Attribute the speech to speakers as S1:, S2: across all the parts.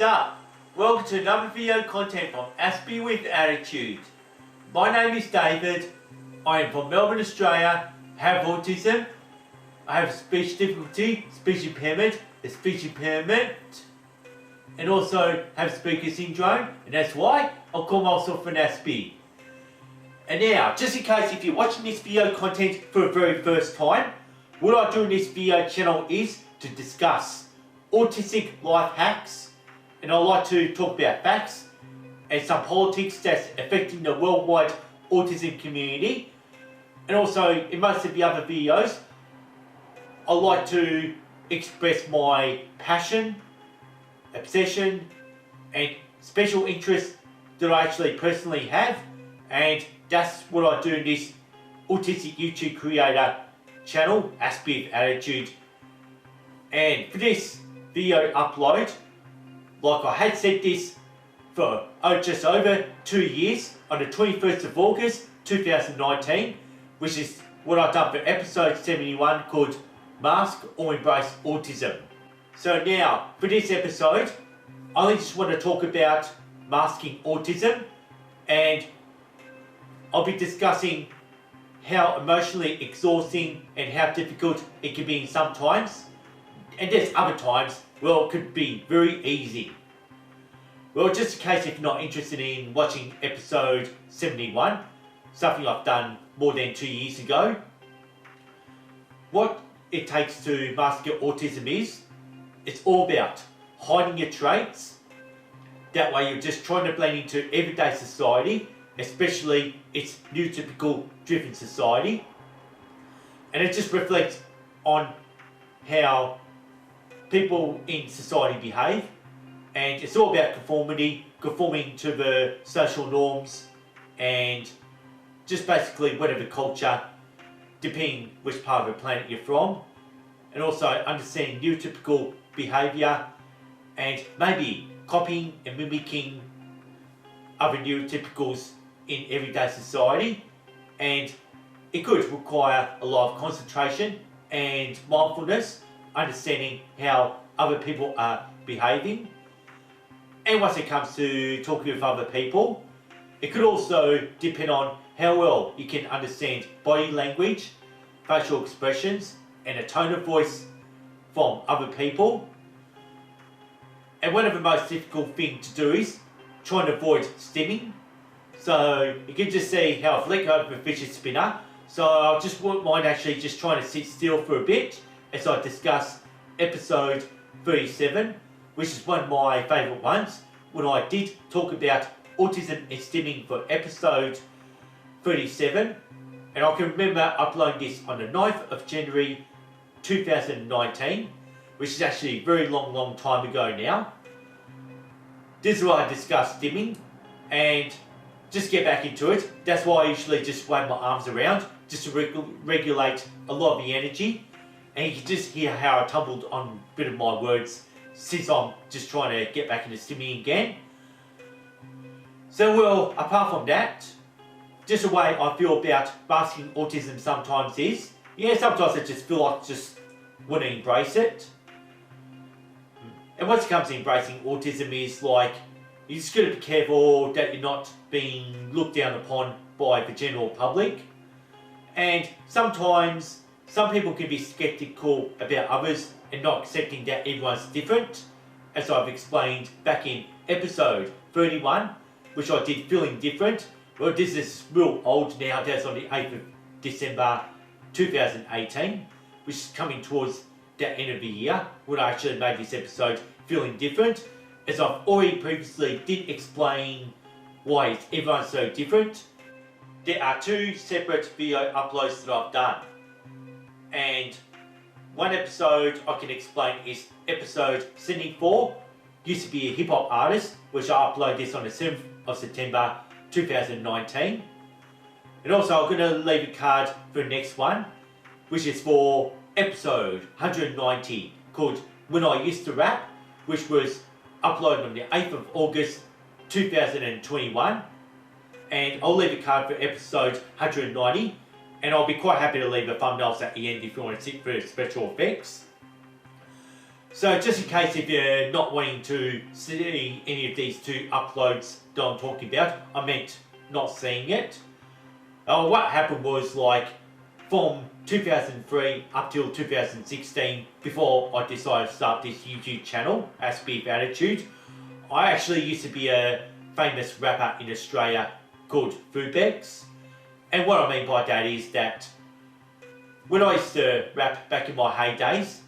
S1: up? Welcome to another video content from Aspie with Attitude. My name is David. I am from Melbourne, Australia. Have autism. I have speech difficulty, speech impairment, and also have speaker syndrome, and that's why I call myself an Aspie. And now, just in case if you're watching this video content for the very first time, what I do in this video channel is to discuss autistic life hacks, and I like to talk about facts and some politics that's affecting the worldwide autism community. And also in most of the other videos, I like to express my passion, obsession and special interest that I actually personally have, and that's what I do in this autistic YouTube creator channel, Aspie with Attitude. And for this video upload, like I had said this for just over 2 years, on the 21st of August 2019, which is what I've done for episode 71 called Mask or Embrace Autism. So now, for this episode, I only just want to talk about masking autism, and I'll be discussing how emotionally exhausting and how difficult it can be sometimes, and there's other times, well, it could be very easy. Well, just in case if you're not interested in watching episode 71, something I've done more than 2 years ago, what it takes to mask your autism is, it's all about hiding your traits. That way you're just trying to blend into everyday society, especially its neurotypical driven society. And it just reflects on how people in society behave. And it's all about conformity, conforming to the social norms, and just basically whatever culture, depending which part of the planet you're from. And also understanding neurotypical behaviour and maybe copying and mimicking other neurotypicals in everyday society. And it could require a lot of concentration and mindfulness, understanding how other people are behaving. And once it comes to talking with other people, it could also depend on how well you can understand body language, facial expressions, and a tone of voice from other people. And one of the most difficult things to do is trying to avoid stimming. So you can just see how I've let go of the fidget spinner. So I just wouldn't mind actually just trying to sit still for a bit as I discuss episode 37, which is one of my favourite ones, when I did talk about autism and stimming for episode 37. And I can remember uploading this on the 9th of January 2019, which is actually a very long time ago now. This is where I discussed stimming, and just get back into it. That's why I usually just wave my arms around, just to regulate a lot of the energy. And you can just hear how I tumbled on a bit of my words since I'm just trying to get back into stimming again. So well, apart from that, just the way I feel about masking autism sometimes is, yeah, sometimes I just feel like just want to embrace it. And once it comes to embracing autism is like, you just got to be careful that you're not being looked down upon by the general public. And sometimes some people can be skeptical about others and not accepting that everyone's different, as I've explained back in episode 31, which I did feeling different. Well, this is real old now, that's on the 8th of December 2018, which is coming towards the end of the year, when I actually made this episode feeling different. As I've already previously did explain why everyone's so different. There are 2 separate video uploads that I've done. And one episode I can explain is episode 74, used to be a hip hop artist, which I uploaded this on the 7th of September 2019. And also I'm going to leave a card for the next one, which is for episode 190, called When I Used to Rap, which was uploaded on the 8th of August 2021. And I'll leave a card for episode 190. And I'll be quite happy to leave the thumbnails at the end if you want to see for special effects. So just in case if you're not wanting to see any of these two uploads that I'm talking about, I meant not seeing it. What happened was, like, from 2003 up till 2016, before I decided to start this YouTube channel, Aspie of Attitude, I actually used to be a famous rapper in Australia called Foodbex. And what I mean by that is that when I used to rap back in my heydays,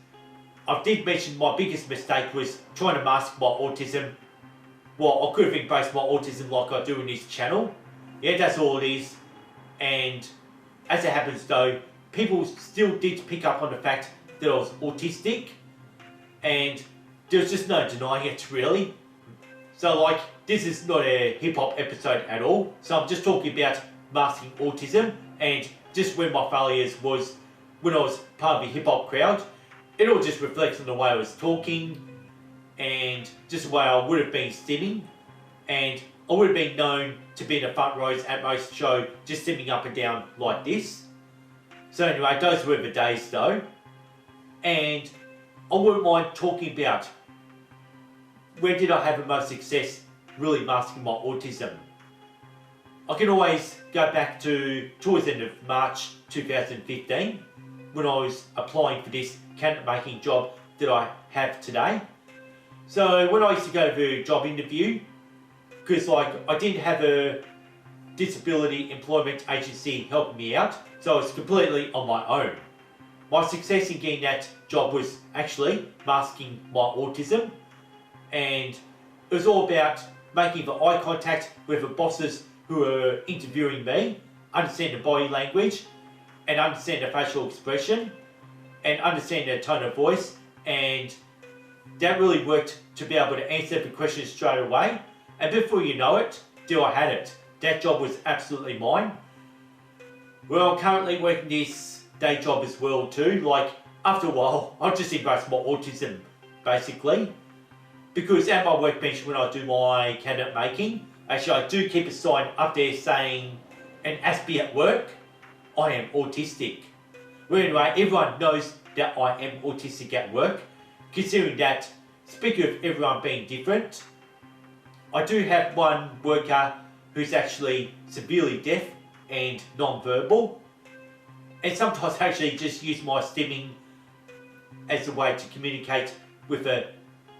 S1: I did mention my biggest mistake was trying to mask my autism. Well, I could have embraced my autism like I do in this channel. Yeah, that's all it is. And as it happens though, people still did pick up on the fact that I was autistic, and there's just no denying it really. So like, this is not a hip hop episode at all. So I'm just talking about masking autism, and just when my failures was when I was part of the hip hop crowd. It all just reflects on the way I was talking, and just the way I would have been stimming, and I would have been known to be in the front rows at most show, just stimming up and down like this. So anyway, those were the days though, and I wouldn't mind talking about where did I have the most success really masking my autism. I can always go back to towards the end of March 2015 when I was applying for this candidate making job that I have today. So when I used to go to the job interview, because like I didn't have a disability employment agency helping me out, so I was completely on my own. My success in getting that job was actually masking my autism, and it was all about making the eye contact with the bosses who were interviewing me, understand the body language, and understand the facial expression, and understand their tone of voice, and that really worked to be able to answer the questions straight away. And before you know it, I had it. That job was absolutely mine. Well, I'm currently working this day job as well too. Like, after a while, I'll just embrace my autism, basically. Because at my workbench when I do my candidate making, actually I do keep a sign up there saying, an Aspie at work, I am autistic. Well anyway, everyone knows that I am autistic at work. Considering that, speaking of everyone being different, I do have one worker who's actually severely deaf and non-verbal, and sometimes I actually just use my stimming as a way to communicate with a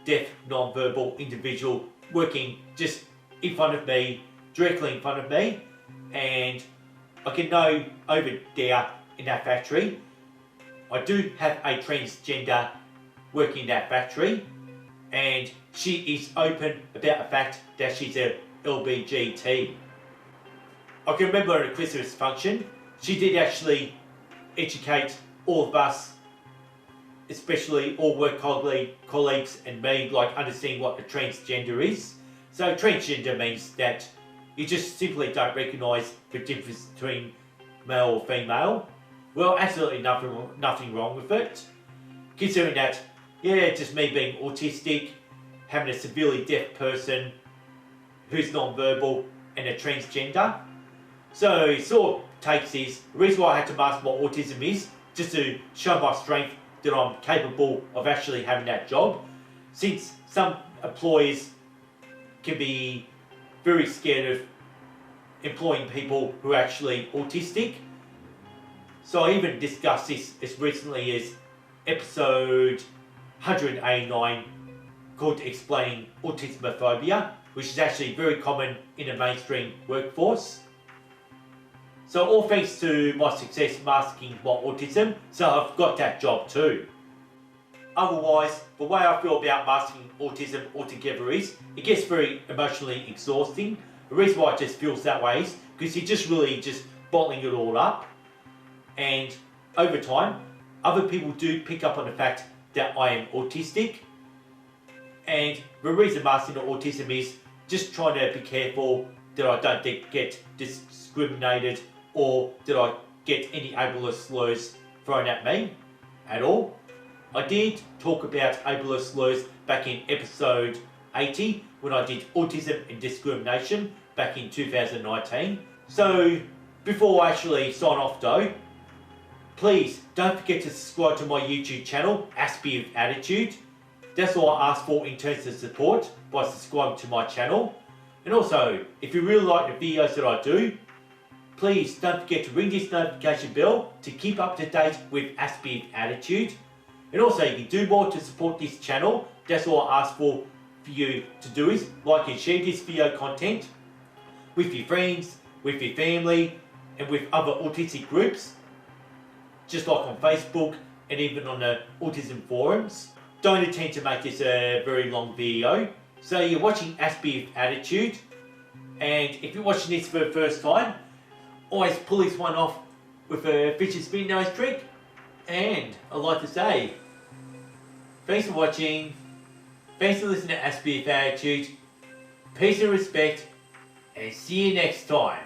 S1: deaf non-verbal individual working just in front of me, directly in front of me, and I can know over there in that factory, I do have a transgender working in that factory, and she is open about the fact that she's a LBGT. I can remember at a Christmas function, she did actually educate all of us, especially all work colleagues and me, like understanding what a transgender is. So transgender means that you just simply don't recognise the difference between male or female. Well, absolutely nothing wrong with it. Considering that, yeah, just me being autistic, having a severely deaf person who's non-verbal and a transgender. So it sort of takes this, the reason why I had to mask my autism is just to show my strength that I'm capable of actually having that job. Since some employers can be very scared of employing people who are actually autistic. So I even discussed this as recently as episode 189 called Explaining Autismophobia, which is actually very common in the mainstream workforce. So all thanks to my success masking my autism, so I've got that job too. Otherwise, the way I feel about masking autism altogether is, it gets very emotionally exhausting. The reason why it just feels that way is because you're just really just bottling it all up. And over time, other people do pick up on the fact that I am autistic. And the reason masking the autism is just trying to be careful that I don't get discriminated or that I get any ableist slurs thrown at me at all. I did talk about ableist slurs back in episode 80 when I did autism and discrimination back in 2019. So before I actually sign off though, please don't forget to subscribe to my YouTube channel, Aspie of Attitude. That's all I ask for in terms of support by subscribing to my channel. And also, if you really like the videos that I do, please don't forget to ring this notification bell to keep up to date with Aspie Attitude. And also, you can do more to support this channel. That's all I ask for you to do is like and share this video content with your friends, with your family, and with other autistic groups, just like on Facebook and even on the autism forums. Don't intend to make this a very long video. So you're watching Aspie Attitude, and if you're watching this for the first time, always pull this one off with a fish and spin nose trick. And I'd like to say, thanks for watching, thanks for listening to Aspie Attitude, peace and respect, and see you next time.